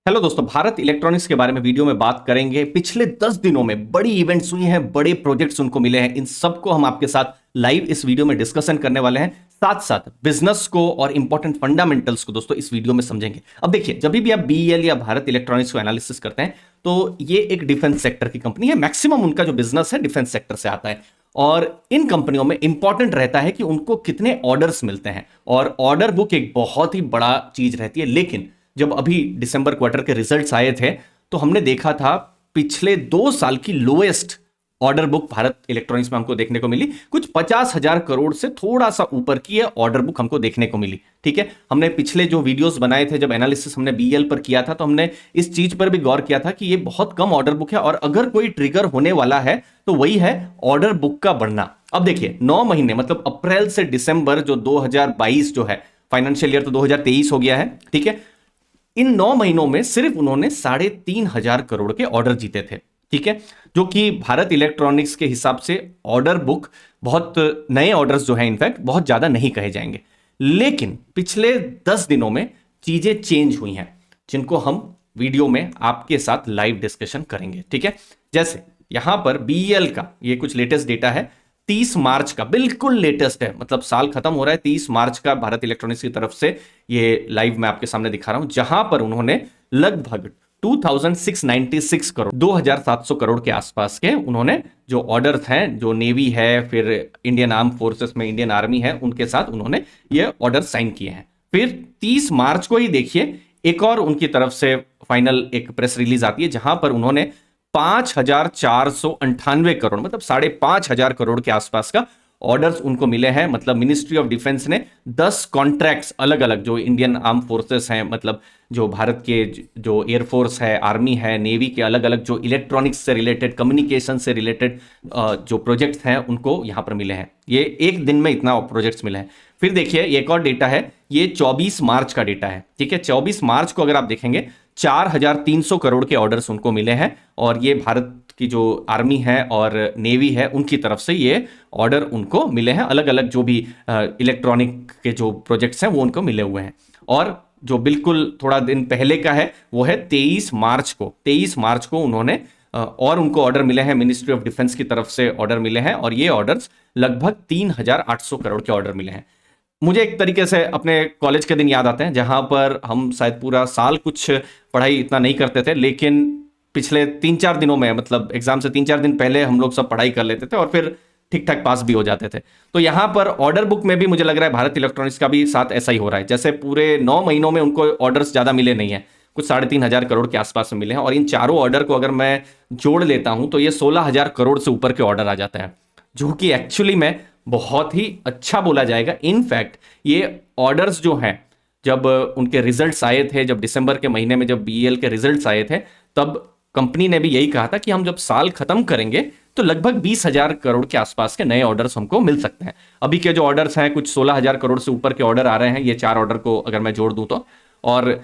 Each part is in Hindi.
हेलो दोस्तों, भारत इलेक्ट्रॉनिक्स के बारे में वीडियो में बात करेंगे। पिछले 10 दिनों में बड़ी इवेंट्स हुई हैं, बड़े प्रोजेक्ट्स उनको मिले हैं। इन सबको हम आपके साथ लाइव इस वीडियो में डिस्कशन करने वाले हैं। साथ साथ बिजनेस को और इंपॉर्टेंट फंडामेंटल्स को दोस्तों इस वीडियो में समझेंगे। अब देखिए, जब भी आप बीईएल या भारत इलेक्ट्रॉनिक्स को एनालिसिस करते हैं तो ये एक डिफेंस सेक्टर की कंपनी है। मैक्सिमम उनका जो बिजनेस है डिफेंस सेक्टर से आता है और इन कंपनियों में इंपॉर्टेंट रहता है कि उनको कितने ऑर्डर्स मिलते हैं और ऑर्डर बुक एक बहुत ही बड़ा चीज रहती है। लेकिन जब अभी दिसंबर क्वार्टर के रिजल्ट्स आए थे तो हमने देखा था पिछले 2 साल की lowest order book Bharat electronics में हमको देखने को मिली। कुछ 50,000 करोड़ से थोड़ा सा ऊपर की ये ऑर्डर बुक हमको देखने को मिली। ठीक है, हमने पिछले जो वीडियोस बनाए थे, जब एनालिसिस हमने बीएल पर किया था, तो हमने इस चीज पर भी गौर किया था कि ये बहुत कम ऑर्डर बुक है और अगर कोई ट्रिगर होने वाला है तो वही है ऑर्डर बुक का बढ़ना। अब देखिए, 9 महीने मतलब अप्रैल से दिसंबर जो 2022 जो है, फाइनेंशियल ईयर तो 2023 हो गया है। ठीक है, इन 9 महीनों में सिर्फ उन्होंने 3,500 करोड़ के ऑर्डर जीते थे। ठीक है, जो कि भारत इलेक्ट्रॉनिक्स के हिसाब से ऑर्डर बुक बहुत नए ऑर्डर्स जो है, इनफैक्ट बहुत ज्यादा नहीं कहे जाएंगे। लेकिन पिछले 10 दिनों में चीजें चेंज हुई हैं जिनको हम वीडियो में आपके साथ लाइव डिस्कशन करेंगे। ठीक है, जैसे यहां पर बीईएल का ये कुछ लेटेस्ट डेटा है, 30 मार्च का, बिल्कुल लेटेस्ट है, मतलब साल खत्म हो रहा है, 30 मार्च का भारत इलेक्ट्रॉनिक्स की तरफ से ये लाइव मैं आपके सामने दिखा रहा हूं, जहां पर उन्होंने लगभग 2696 करोड़, 2700 करोड़ के आसपास के उन्होंने जो ऑर्डर्स हैं, जो नेवी है, फिर इंडियन आर्म फोर्सेस में इंडियन आर्मी है, उनके साथ उन्होंने ये ऑर्डर साइन किए हैं। फिर 30 मार्च को ही देखिए, एक और उनकी तरफ से फाइनल एक प्रेस रिलीज आती है जहां पर उन्होंने 5,498 करोड़, मतलब 5,500 करोड़ के आसपास का ऑर्डर्स उनको मिले हैं। मतलब मिनिस्ट्री ऑफ डिफेंस ने 10 कॉन्ट्रैक्ट्स अलग अलग, जो इंडियन आर्म फोर्सेस हैं, मतलब जो भारत के जो एयरफोर्स है, आर्मी है, नेवी के अलग अलग जो इलेक्ट्रॉनिक्स से रिलेटेड, कम्युनिकेशन से रिलेटेड जो प्रोजेक्ट्स हैं, उनको यहां पर मिले हैं। ये एक दिन में इतना प्रोजेक्ट्स मिले हैं। फिर देखिए, एक और डेटा है, ये 24 मार्च का डेटा है। ठीक है, 24 मार्च को अगर आप देखेंगे, 4,300 करोड़ के ऑर्डर्स उनको मिले हैं और ये भारत की जो आर्मी है और नेवी है उनकी तरफ से ये ऑर्डर उनको मिले हैं। अलग अलग जो भी इलेक्ट्रॉनिक के जो प्रोजेक्ट्स हैं वो उनको मिले हुए हैं। और जो बिल्कुल थोड़ा दिन पहले का है वो है 23 मार्च को। 23 मार्च को उन्होंने और उनको ऑर्डर मिले हैं, मिनिस्ट्री ऑफ डिफेंस की तरफ से ऑर्डर मिले हैं और ये ऑर्डर्स लगभग 3,800 करोड़ के ऑर्डर मिले हैं। मुझे एक तरीके से अपने कॉलेज के दिन याद आते हैं जहां पर हम शायद पूरा साल कुछ पढ़ाई इतना नहीं करते थे, लेकिन पिछले 3-4 दिनों में, मतलब एग्जाम से 3-4 दिन पहले हम लोग सब पढ़ाई कर लेते थे और फिर ठीक ठाक पास भी हो जाते थे। तो यहां पर ऑर्डर बुक में भी मुझे लग रहा है भारत इलेक्ट्रॉनिक्स का भी साथ ऐसा ही हो रहा है। जैसे पूरे 9 महीनों में उनको ऑर्डर्स ज्यादा मिले नहीं है, कुछ 3,500 करोड़ के आसपास में मिले हैं और इन चारों ऑर्डर को अगर मैं जोड़ लेता हूं तो ये 16,000 करोड़ से ऊपर के ऑर्डर आ जाते हैं, जो कि एक्चुअली में बहुत ही अच्छा बोला जाएगा। इनफैक्ट ये ऑर्डर्स जो हैं, जब उनके रिजल्ट्स आए थे, जब दिसंबर के महीने में जब बीईएल के रिजल्ट्स आए थे, तब कंपनी ने भी यही कहा था कि हम जब साल खत्म करेंगे तो लगभग 20,000 करोड़ के आसपास के नए ऑर्डर्स हमको मिल सकते हैं। अभी के जो ऑर्डर्स हैं, कुछ 16,000 करोड़ से ऊपर के ऑर्डर आ रहे हैं, ये 4 ऑर्डर को अगर मैं जोड़ दूं तो, और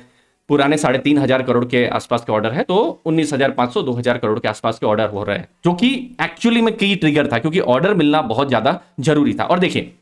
पुराने 3,500 करोड़ के आसपास के ऑर्डर है, तो 19,500 2,000 करोड़ के आसपास के ऑर्डर हो रहे हैं, जो कि एक्चुअली में की ट्रिगर था, क्योंकि ऑर्डर मिलना बहुत ज्यादा जरूरी था। और देखिए,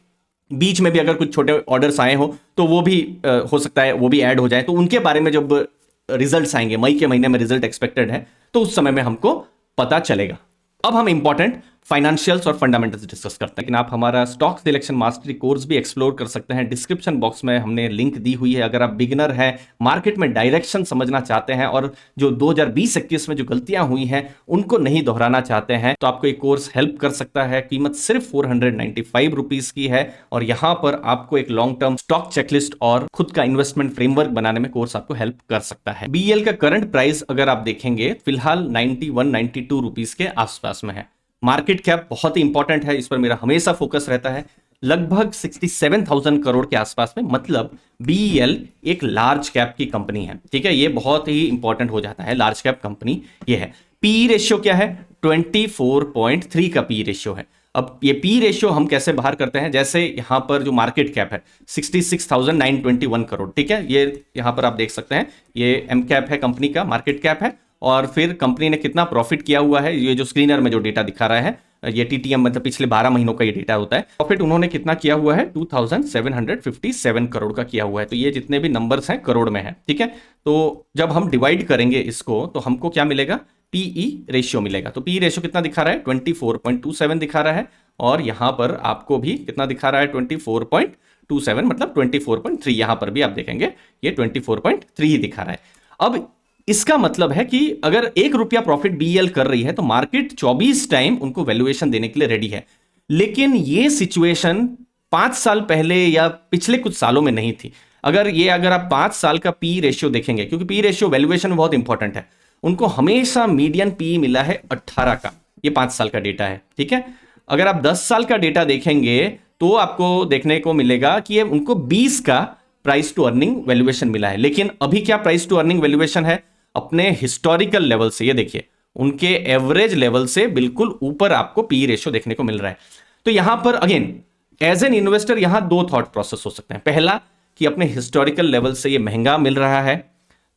बीच में भी अगर कुछ छोटे ऑर्डर्स आए हो तो वो भी हो सकता है वो भी ऐड हो जाए, तो उनके बारे में जब रिजल्ट्स आएंगे, मई के महीने में रिजल्ट एक्सपेक्टेड है, तो उस समय में हमको पता चलेगा। अब हम इंपॉर्टेंट फाइनेंशियल्स और फंडामेंटल्स डिस्कस करते हैं। लेकिन आप हमारा स्टॉक सिलेक्शन मास्टरी कोर्स भी एक्सप्लोर कर सकते हैं। डिस्क्रिप्शन बॉक्स में हमने लिंक दी हुई है। अगर आप बिगिनर हैं, मार्केट में डायरेक्शन समझना चाहते हैं और जो 2020-21 में जो गलतियां हुई हैं उनको नहीं दोहराना चाहते हैं, तो आपको एक कोर्स हेल्प कर सकता है। कीमत सिर्फ 495 रुपीज की है और यहां पर आपको एक लॉन्ग टर्म स्टॉक चेकलिस्ट और खुद का इन्वेस्टमेंट फ्रेमवर्क बनाने में कोर्स आपको हेल्प कर सकता है। बीईएल का करंट प्राइस अगर आप देखेंगे, फिलहाल 91-92 रुपीज के आसपास में है। मार्केट कैप बहुत ही इंपॉर्टेंट है, इस पर मेरा हमेशा फोकस रहता है। लगभग 67,000 करोड़ के आसपास में, मतलब बीईएल एक लार्ज कैप की कंपनी है। ठीक है, ये बहुत ही इंपॉर्टेंट हो जाता है, लार्ज कैप कंपनी ये है। पी रेशियो क्या है? 24.3 का पी रेशियो है। अब ये पी रेशियो हम कैसे बाहर करते हैं? जैसे यहां पर जो मार्केट कैप है 66,921 करोड़, ठीक है, ये यहां पर आप देख सकते हैं, ये एम कैप है, कंपनी का मार्केट कैप है, और फिर कंपनी ने कितना प्रॉफिट किया हुआ है, ये जो स्क्रीनर में जो डेटा दिखा रहा है ये टीटीएम मतलब पिछले 12 महीनों का ये डेटा होता है। प्रॉफिट उन्होंने कितना किया हुआ है, 2757 करोड़ का किया हुआ है। तो ये जितने भी नंबर्स हैं करोड़ में है, ठीक है। तो जब हम डिवाइड करेंगे इसको तो हमको क्या मिलेगा, पीई रेशियो मिलेगा। तो पीई रेशियो कितना दिखा रहा है, 24.27 दिखा रहा है, और यहां पर आपको भी कितना दिखा रहा है, 24.27 मतलब 24.3, यहां पर भी आप देखेंगे ये 24.3 ही दिखा रहा है। अब इसका मतलब है कि अगर 1 रुपया प्रॉफिट बीईएल कर रही है तो मार्केट 24 टाइम उनको वैल्यूएशन देने के लिए रेडी है। लेकिन ये सिचुएशन 5 साल पहले या पिछले कुछ सालों में नहीं थी। अगर आप 5 साल का पी रेशियो देखेंगे, क्योंकि पी रेशियो वैल्यूएशन में बहुत इंपॉर्टेंट है, उनको हमेशा मीडियन पी मिला है 18 का। ये 5 साल का डेटा है, ठीक है। अगर आप 10 साल का डेटा देखेंगे तो आपको देखने को मिलेगा कि ये उनको 20 का प्राइस टू अर्निंग वैल्यूएशन मिला है। लेकिन अभी क्या प्राइस टू अर्निंग वैल्यूएशन है, अपने हिस्टोरिकल लेवल से, ये देखिए उनके एवरेज लेवल से बिल्कुल ऊपर आपको पी रेशियो देखने को मिल रहा है। तो यहां पर अगेन एज एन इन्वेस्टर यहां दो थॉट प्रोसेस हो सकते हैं। पहला कि अपने हिस्टोरिकल लेवल से ये महंगा मिल रहा है।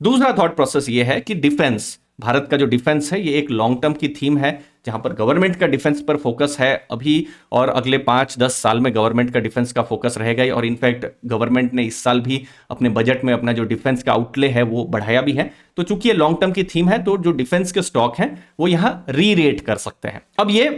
दूसरा थॉट प्रोसेस ये है कि डिफेंस, भारत का जो डिफेंस है ये एक लॉन्ग टर्म की थीम है, जहां पर गवर्नमेंट का डिफेंस पर फोकस है अभी, और अगले 5-10 साल में गवर्नमेंट का डिफेंस का फोकस रहेगा ही। और इनफैक्ट गवर्नमेंट ने इस साल भी अपने बजट में अपना जो डिफेंस का आउटले है वो बढ़ाया भी है। तो चूंकि ये लॉन्ग टर्म की थीम है तो जो डिफेंस के स्टॉक हैं वो यहां री रेट कर सकते हैं। अब ये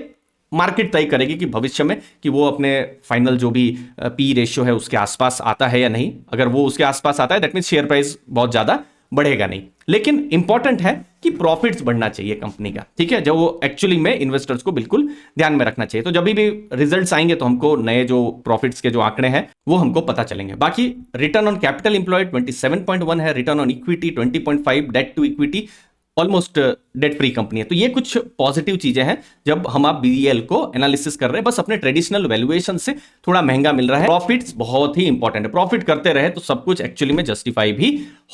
मार्केट तय करेगी कि भविष्य में कि वो अपने फाइनल जो भी पी रेशियो है उसके आसपास आता है या नहीं। अगर वो उसके आसपास आता है दैट मीन शेयर प्राइस बहुत ज्यादा बढ़ेगा नहीं। लेकिन इंपॉर्टेंट है कि प्रॉफिट्स बढ़ना चाहिए कंपनी का, ठीक है, जो वो एक्चुअली में इन्वेस्टर्स को बिल्कुल ध्यान में रखना चाहिए। तो जब भी रिजल्ट्स आएंगे तो हमको नए जो प्रॉफिट्स के जो आंकड़े हैं वो हमको पता चलेंगे। बाकी रिटर्न ऑन कैपिटल एम्प्लॉयड 27.1 है, return on equity 20.5, debt to equity almost debt free company है। तो ये कुछ पॉजिटिव चीजें हैं जब हम आप बीईएल को एनालिसिस कर रहे हैं। बस अपने ट्रेडिशनल वैल्यूएशन से थोड़ा महंगा मिल रहा है। प्रॉफिट्स बहुत ही इंपॉर्टेंट है, प्रॉफिट करते रहे तो सब कुछ एक्चुअली में जस्टिफाई भी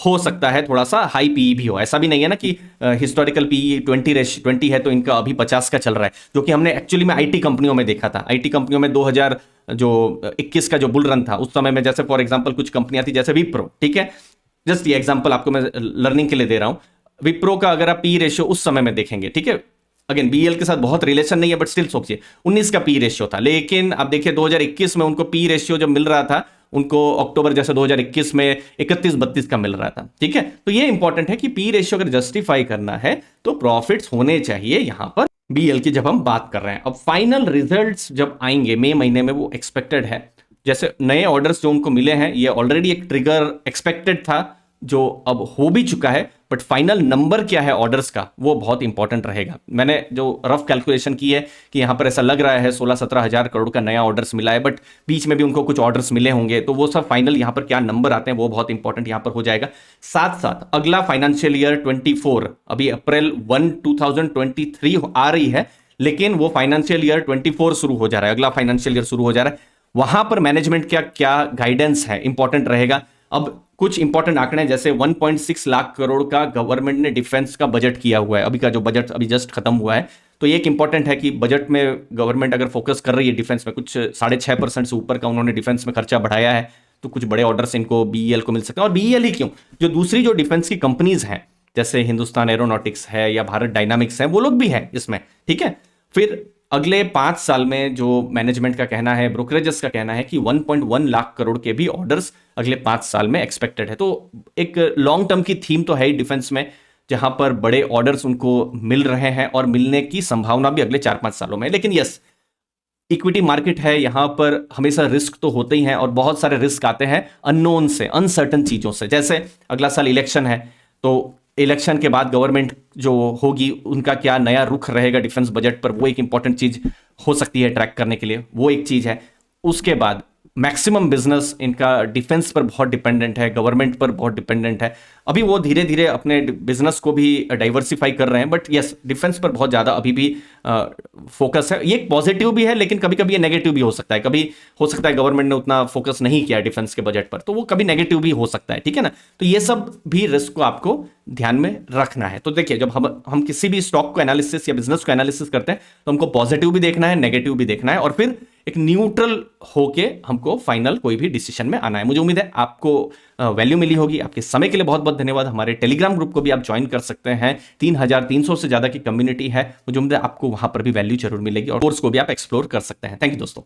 हो सकता है, थोड़ा सा हाई पीई भी हो। ऐसा भी नहीं है ना कि हिस्टोरिकल पीई 20 है तो इनका अभी 50 का चल रहा है, जो कि हमने एक्चुअली में आईटी कंपनियों में देखा था। आईटी कंपनियों में 2021 का जो बुल रन था उस समय में, जैसे फॉर एग्जाम्पल कुछ कंपनियां थी जैसे विप्रो, ठीक है, जस्ट ये एग्जाम्पल आपको मैं लर्निंग के लिए दे रहा हूं। विप्रो का अगर आप पी रेशियो उस समय में देखेंगे, ठीक है, अगेन बीएल के साथ बहुत रिलेशन नहीं है बट स्टिल सोचिए 19 का पी रेशियो था। लेकिन आप देखिए 2021 में उनको पी रेशियो जब मिल रहा था उनको अक्टूबर जैसे 2021 में 31-32 का मिल रहा था, ठीक है। तो ये इंपॉर्टेंट है कि पी रेशियो अगर जस्टिफाई करना है तो प्रॉफिट्स होने चाहिए यहां पर बीएल की जब हम बात कर रहे हैं। अब फाइनल रिजल्ट्स जब आएंगे मई महीने में वो एक्सपेक्टेड है। जैसे नए ऑर्डर्स जो उनको मिले हैं ये ऑलरेडी एक ट्रिगर एक्सपेक्टेड था जो अब हो भी चुका है, बट फाइनल नंबर क्या है ऑर्डर्स का वो बहुत इंपॉर्टेंट रहेगा। मैंने जो रफ कैलकुलेशन की है कि यहां पर ऐसा लग रहा है 16-17 हजार करोड़ का नया ऑर्डर्स मिला है, बट बीच में भी उनको कुछ ऑर्डर्स मिले होंगे, तो वो सब फाइनल यहां पर क्या नंबर आते हैं वो बहुत इंपॉर्टेंट यहां पर हो जाएगा। साथ साथ अगला फाइनेंशियल ईयर 24, अभी अप्रैल 1, 2023 आ रही है, लेकिन वो फाइनेंशियल ईयर 24 शुरू हो जा रहा है, अगला फाइनेंशियल ईयर शुरू हो जा रहा है। वहां पर मैनेजमेंट का क्या गाइडेंस है इंपॉर्टेंट रहेगा। अब कुछ इंपॉर्टेंट आंकड़े जैसे 1.6 लाख करोड़ का गवर्नमेंट ने डिफेंस का बजट किया हुआ है, अभी का जो बजट अभी जस्ट खत्म हुआ है। तो एक इंपॉर्टेंट है कि बजट में गवर्नमेंट अगर फोकस कर रही है डिफेंस में, कुछ 6.5% से ऊपर का उन्होंने डिफेंस में खर्चा बढ़ाया है, तो कुछ बड़े ऑर्डर्स इनको बीईएल को मिल सकते हैं। और बीईएल ही क्यों, जो दूसरी जो डिफेंस की कंपनीज हैं जैसे हिंदुस्तान एरोनॉटिक्स है या भारत डायनामिक्स है, वो लोग भी हैं इसमें, ठीक है। फिर अगले 5 साल में जो मैनेजमेंट का कहना है, ब्रोकरेजेस का कहना है कि 1.1 लाख करोड़ के भी ऑर्डर्स अगले 5 साल में एक्सपेक्टेड है। तो एक लॉन्ग टर्म की थीम तो है ही डिफेंस में, जहां पर बड़े ऑर्डर्स उनको मिल रहे हैं और मिलने की संभावना भी अगले 4-5 सालों में। लेकिन यस, इक्विटी मार्केट है, यहां पर हमेशा रिस्क तो होते ही हैं और बहुत सारे रिस्क आते हैं अननोन से, अनसर्टन चीजों से। जैसे अगला साल इलेक्शन है, तो इलेक्शन के बाद गवर्नमेंट जो होगी उनका क्या नया रुख रहेगा डिफेंस बजट पर, वो एक इंपॉर्टेंट चीज हो सकती है ट्रैक करने के लिए, वो एक चीज है। उसके बाद मैक्सिमम बिजनेस इनका डिफेंस पर बहुत डिपेंडेंट है, गवर्नमेंट पर बहुत डिपेंडेंट है। अभी वो धीरे धीरे अपने बिजनेस को भी डाइवर्सिफाई कर रहे हैं, बट यस डिफेंस पर बहुत ज़्यादा अभी भी फोकस है। ये पॉजिटिव भी है लेकिन कभी कभी ये नेगेटिव भी हो सकता है। कभी हो सकता है गवर्नमेंट ने उतना फोकस नहीं किया डिफेंस के बजट पर, तो वो कभी नेगेटिव भी हो सकता है, ठीक है ना। तो ये सब भी रिस्क को आपको ध्यान में रखना है। तो देखिए जब हम किसी भी स्टॉक को एनालिसिस या बिजनेस को एनालिसिस करते हैं तो हमको पॉजिटिव भी देखना है, नेगेटिव भी देखना है, और फिर एक न्यूट्रल होके हमको फाइनल कोई भी डिसीजन में आना है। मुझे उम्मीद है आपको वैल्यू मिली होगी। आपके समय के लिए बहुत बहुत धन्यवाद। हमारे टेलीग्राम ग्रुप को भी आप ज्वाइन कर सकते हैं, 3300 से ज्यादा की कम्युनिटी है। मुझे उम्मीद है आपको वहां पर भी वैल्यू जरूर मिलेगी और कोर्स को भी आप एक्सप्लोर कर सकते हैं। थैंक यू दोस्तों।